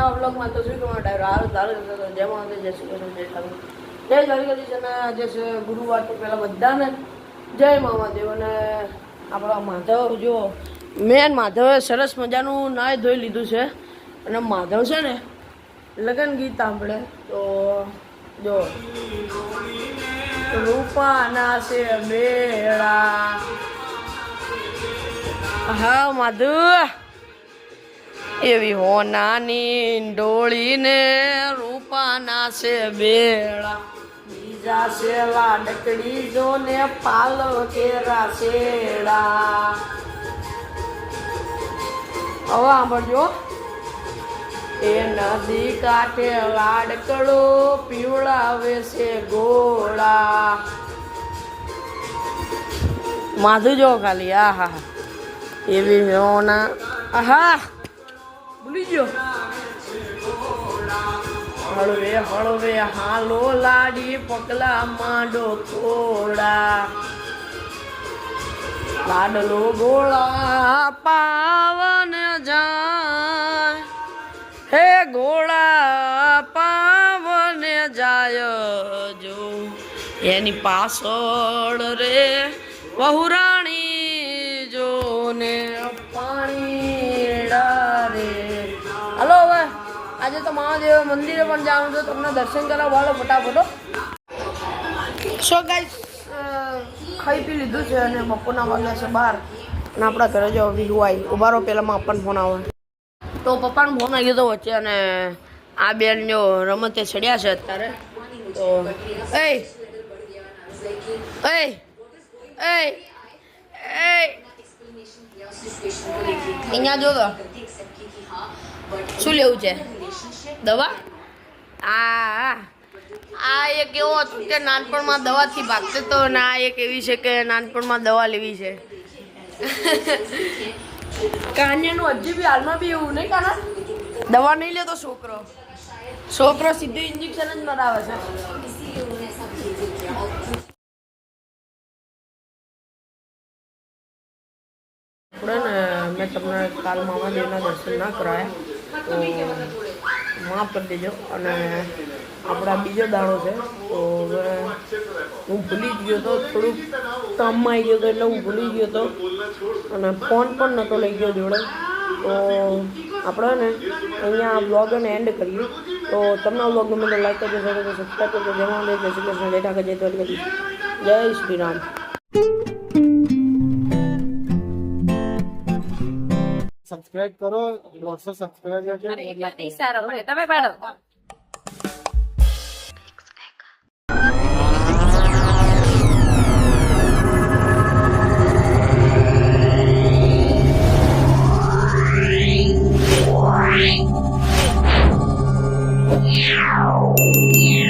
નવા બ્લોગમાં તો શું કહેવા ડાયરો હાલ ચાલુ છે. જય માતાજી, જય શ્રી કૃષ્ણ, જય ઠાકોર, જય દ્વારકાધીશ. અને આજે છે ગુરુવાર, તો પહેલાં બધાને જય મહાદેવ. અને આપણા માધવ જો મેન માધવે સરસ મજાનું નાય ધોઈ લીધું છે. અને માધવ છે ને લગન ગીત સાંભળે તો જો રૂપાના છે મેળા. હા માધવ એવી હોનાની ડોળીને રૂપાના છે બેળા. બીજા છે લાડકડી જો ને પાલો કેરા શેડા. હવે સાંભળજો. એ નદી કાંઠે લાડકડો પીવડાવે છે ગોળા. માધુ જો ખાલી આહા એવી હોના. આહા ભૂલી ગયો. હળવે હળવે હાલો લાડી પગલા માંડો થોડા. લાડલો ગોળા પાવન જાય હે ગોળા પાવન જાય જો એની પાછળ રે વહુરાણી જો ને પાણી રે. હલો હવે આજે તો મહાદેવ મંદિરે પણ જવાનું છે. તમને દર્શન કરવા વાળો ફટાફટો. સો ગાઈસ ખાઈ પી લીધું છે અને બપોરના વાગ્યા છે 12 અને આપણા ઘરે જો વિહુ આવી. ઉભારો પહેલાંમાં પપ્પાનો ફોન આવે તો પપ્પાનો ફોન આવી ગયો તો વચ્ચે. અને આ બેન જો રમતે ચડ્યા છે અત્યારે. તો એ અહીંયા જો તો શું લેવું છે? દવા? આ એક એવો હતું કે નાનપણમાં દવાથી ભાગતો હતો અને આ એક એવી છે કે નાનપણમાં દવા લેવી છે. કાન્યાનું હજી બી હાલમાં બી એવું નહીં કાના દવા નહીં લેતો છોકરો સીધું ઇન્જેક્શન જ મરાવે છે. આપણે ને મેં તમને કાલ મામાદેવના દર્શન ના કરાયા તો માફ કરી દેજો. અને આપણા બીજો દાડો છે તો હવે હું ભૂલી જ ગયો હતો. થોડુંક કામમાં આવી ગયો હતો એટલે હું ભૂલી ગયો હતો અને ફોન પણ નહોતો લઈ ગયો જોડે. તો આપણે ને અહીંયા બ્લોગને એન્ડ કરીએ. તો તમને આ બ્લોગ ગમે તો લાઈક કરજો, શેર કરજો, સબસ્ક્રાઈબ કરજો. જય મહાદેવ, જય શ્રી કૃષ્ણ, જય ઠાકોર, જય દ્વારકાધીશ, જય શ્રી રામ. સબસ્ક્રાઇબ કરો 200 સબસ્ક્રાઇબર છે એટલે સારો પડે તમે પાડો. Yeah.